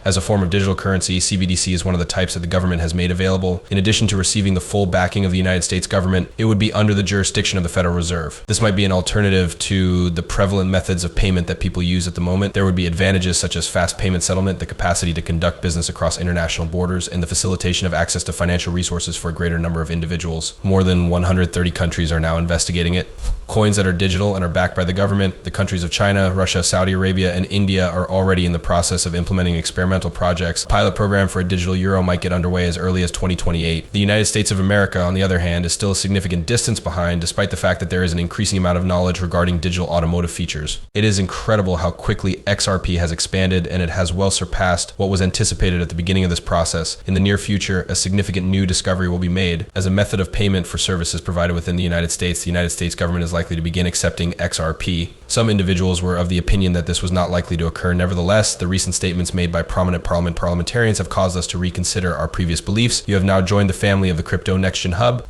As a form of digital currency, CBDC is one of the types that the government has made available. In addition to receiving the full backing of the United States government, it would be under the jurisdiction of the Federal Reserve. This might be an alternative to the prevalent methods of payment that people use at the moment. There would be advantages such as fast payment settlement, the capacity to conduct business across international borders, and the facilitation of access to financial resources for a greater number of individuals. More than 130 countries are now investigating it. Coins that are digital and are backed by the government, the countries of China, Russia, Saudi Arabia, and India are already in the process of implementing experimental projects. A pilot program for a digital euro might get underway as early as 2028. The United States of America, on the other hand, is still a significant distance behind, despite the fact that there is an increasing amount of knowledge regarding digital automotive features. It is incredible how quickly XRP has expanded, and it has well surpassed what was anticipated at the beginning of this process. In the near future, a significant new discovery will be made. As a method of payment for services provided within the United States government is likely to begin accepting XRP. Some individuals were of the opinion that this was not likely to occur. Nevertheless, the recent statements made by prominent parliamentarians have caused us to reconsider our previous beliefs. You have now joined the family of the Crypto Next Gen Hub.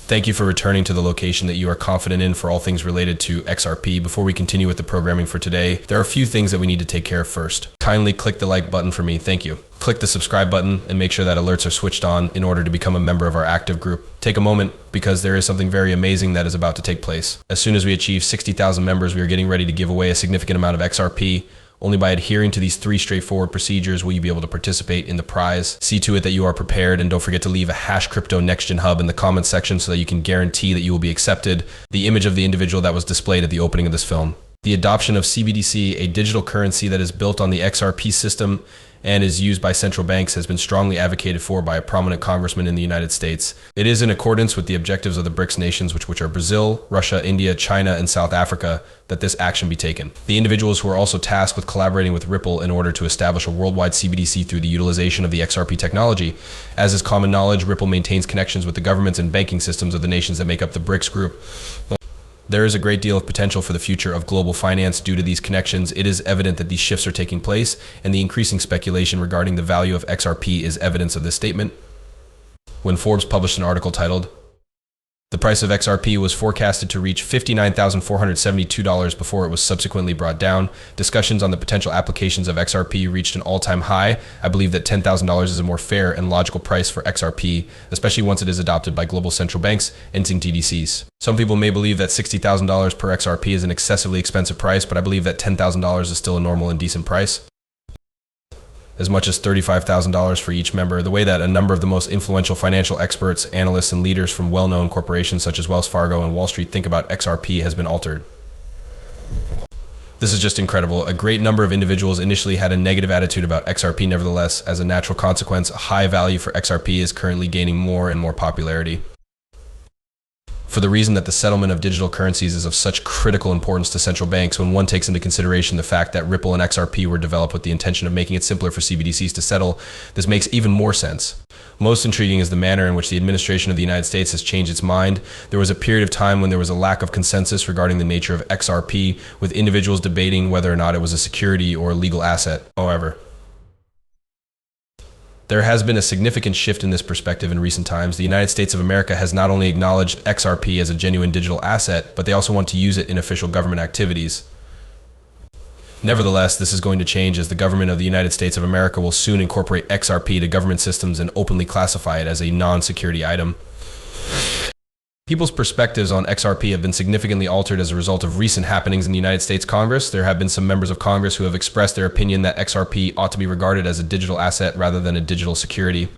Thank you for returning to the location that you are confident in for all things related to XRP. Before we continue with the programming for today, there are a few things that we need to take care of first. Kindly click the like button for me, thank you. Click the subscribe button and make sure that alerts are switched on in order to become a member of our active group. Take a moment because there is something very amazing that is about to take place. As soon as we achieve 60,000 members, we are getting ready to give away a significant amount of XRP. Only by adhering to these 3 straightforward procedures will you be able to participate in the prize. See to it that you are prepared, and don't forget to leave a #CryptoNextGenHub in the comments section so that you can guarantee that you will be accepted. The image of the individual that was displayed at the opening of this film. The adoption of CBDC, a digital currency that is built on the XRP system and is used by central banks, has been strongly advocated for by a prominent congressman in the United States. It is in accordance with the objectives of the BRICS nations, which are Brazil, Russia, India, China, and South Africa, that this action be taken. The individuals who are also tasked with collaborating with Ripple in order to establish a worldwide CBDC through the utilization of the XRP technology. As is common knowledge, Ripple maintains connections with the governments and banking systems of the nations that make up the BRICS group. There is a great deal of potential for the future of global finance due to these connections. It is evident that these shifts are taking place, and the increasing speculation regarding the value of XRP is evidence of this statement. When Forbes published an article titled, "The price of XRP was forecasted to reach $59,472 before it was subsequently brought down. Discussions on the potential applications of XRP reached an all-time high. I believe that $10,000 is a more fair and logical price for XRP, especially once it is adopted by global central banks and TDCs. Some people may believe that $60,000 per XRP is an excessively expensive price, but I believe that $10,000 is still a normal and decent price. As much as $35,000 for each member. The way that a number of the most influential financial experts, analysts, and leaders from well-known corporations such as Wells Fargo and Wall Street think about XRP has been altered. This is just incredible. A great number of individuals initially had a negative attitude about XRP. Nevertheless, as a natural consequence, a high value for XRP is currently gaining more and more popularity. For the reason that the settlement of digital currencies is of such critical importance to central banks when one takes into consideration the fact that Ripple and XRP were developed with the intention of making it simpler for CBDCs to settle, this makes even more sense. Most intriguing is the manner in which the administration of the United States has changed its mind. There was a period of time when there was a lack of consensus regarding the nature of XRP, with individuals debating whether or not it was a security or a legal asset. However, there has been a significant shift in this perspective in recent times. The United States of America has not only acknowledged XRP as a genuine digital asset, but they also want to use it in official government activities. Nevertheless, this is going to change as the government of the United States of America will soon incorporate XRP to government systems and openly classify it as a non-security item. People's perspectives on XRP have been significantly altered as a result of recent happenings in the United States Congress. There have been some members of Congress who have expressed their opinion that XRP ought to be regarded as a digital asset rather than a digital security.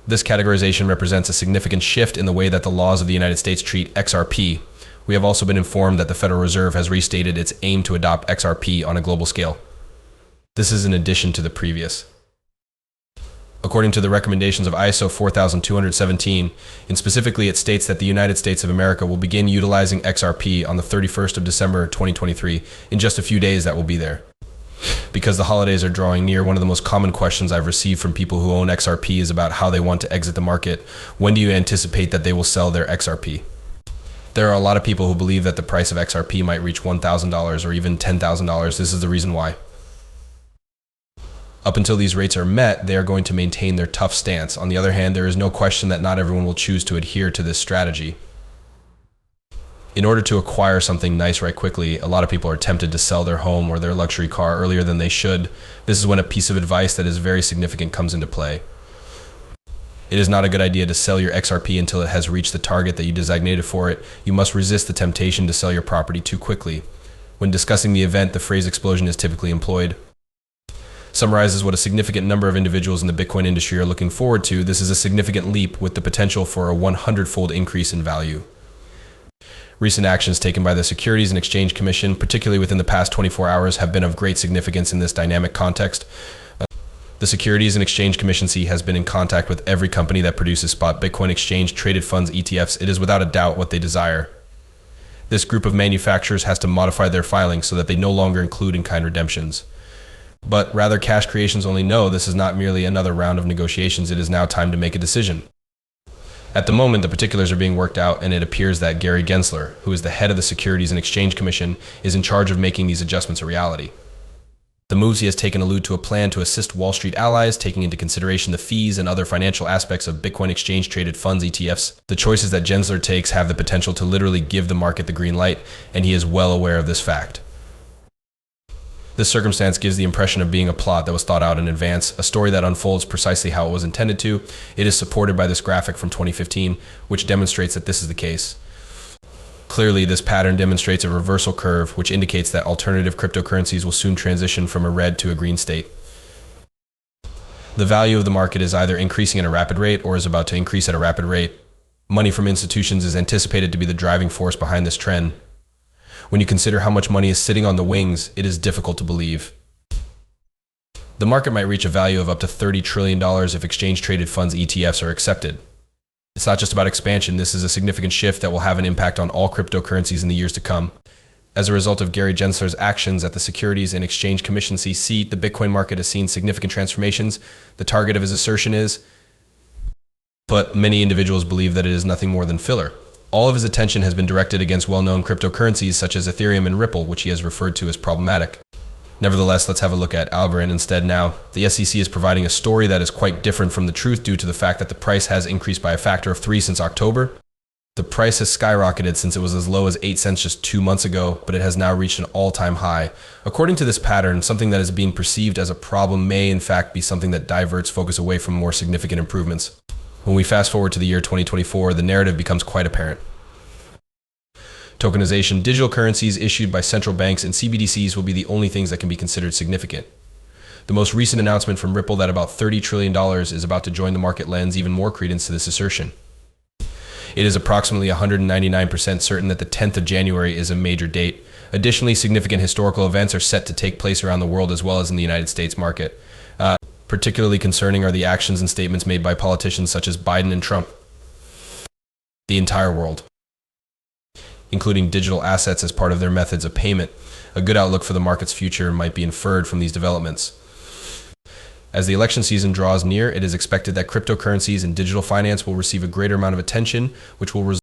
This categorization represents a significant shift in the way that the laws of the United States treat XRP. We have also been informed that the Federal Reserve has restated its aim to adopt XRP on a global scale. This is in addition to the previous. According to the recommendations of ISO 4217, and specifically it states that the United States of America will begin utilizing XRP on the 31st of December 2023. In just a few days that will be there. Because the holidays are drawing near, one of the most common questions I've received from people who own XRP is about how they want to exit the market. When do you anticipate that they will sell their XRP? There are a lot of people who believe that the price of XRP might reach $1,000 or even $10,000. This is the reason why. Up until these rates are met, they are going to maintain their tough stance. On the other hand, there is no question that not everyone will choose to adhere to this strategy. In order to acquire something nice right quickly, a lot of people are tempted to sell their home or their luxury car earlier than they should. This is when a piece of advice that is very significant comes into play. It is not a good idea to sell your XRP until it has reached the target that you designated for it. You must resist the temptation to sell your property too quickly. When discussing the event, the phrase explosion is typically employed. Summarizes what a significant number of individuals in the Bitcoin industry are looking forward to. This is a significant leap with the potential for a 100-fold increase in value. Recent actions taken by the Securities and Exchange Commission, particularly within the past 24 hours, have been of great significance in this dynamic context. The Securities and Exchange Commission has been in contact with every company that produces spot Bitcoin exchange traded funds ETFs. It is without a doubt what they desire. This group of manufacturers has to modify their filings so that they no longer include in-kind redemptions. But rather, cash creations only know this is not merely another round of negotiations. It is now time to make a decision. At the moment, the particulars are being worked out, and it appears that Gary Gensler, who is the head of the Securities and Exchange Commission, is in charge of making these adjustments a reality. The moves he has taken allude to a plan to assist Wall Street allies, taking into consideration the fees and other financial aspects of Bitcoin exchange-traded funds ETFs. The choices that Gensler takes have the potential to literally give the market the green light, and he is well aware of this fact. This circumstance gives the impression of being a plot that was thought out in advance, a story that unfolds precisely how it was intended to. It is supported by this graphic from 2015, which demonstrates that this is the case. Clearly, this pattern demonstrates a reversal curve, which indicates that alternative cryptocurrencies will soon transition from a red to a green state. The value of the market is either increasing at a rapid rate or is about to increase at a rapid rate. Money from institutions is anticipated to be the driving force behind this trend. When you consider how much money is sitting on the wings, it is difficult to believe. The market might reach a value of up to $30 trillion if exchange-traded funds ETFs are accepted. It's not just about expansion. This is a significant shift that will have an impact on all cryptocurrencies in the years to come. As a result of Gary Gensler's actions at the Securities and Exchange Commission seat, the Bitcoin market has seen significant transformations. The target of his assertion is, but many individuals believe that it is nothing more than filler. All of his attention has been directed against well-known cryptocurrencies such as Ethereum and Ripple, which he has referred to as problematic. Nevertheless, let's have a look at Algorand instead now. The SEC is providing a story that is quite different from the truth due to the fact that the price has increased by a factor of 3 since October. The price has skyrocketed since it was as low as 8 cents just 2 months ago, but it has now reached an all-time high. According to this pattern, something that is being perceived as a problem may in fact be something that diverts focus away from more significant improvements. When we fast forward to the year 2024, the narrative becomes quite apparent. Tokenization, digital currencies issued by central banks and CBDCs will be the only things that can be considered significant. The most recent announcement from Ripple that about $30 trillion is about to join the market lends even more credence to this assertion. It is approximately 199% certain that the 10th of January is a major date. Additionally, significant historical events are set to take place around the world as well as in the United States market. Particularly concerning are the actions and statements made by politicians such as Biden and Trump. The entire world, including digital assets as part of their methods of payment. A good outlook for the market's future might be inferred from these developments. As the election season draws near, it is expected that cryptocurrencies and digital finance will receive a greater amount of attention, which will result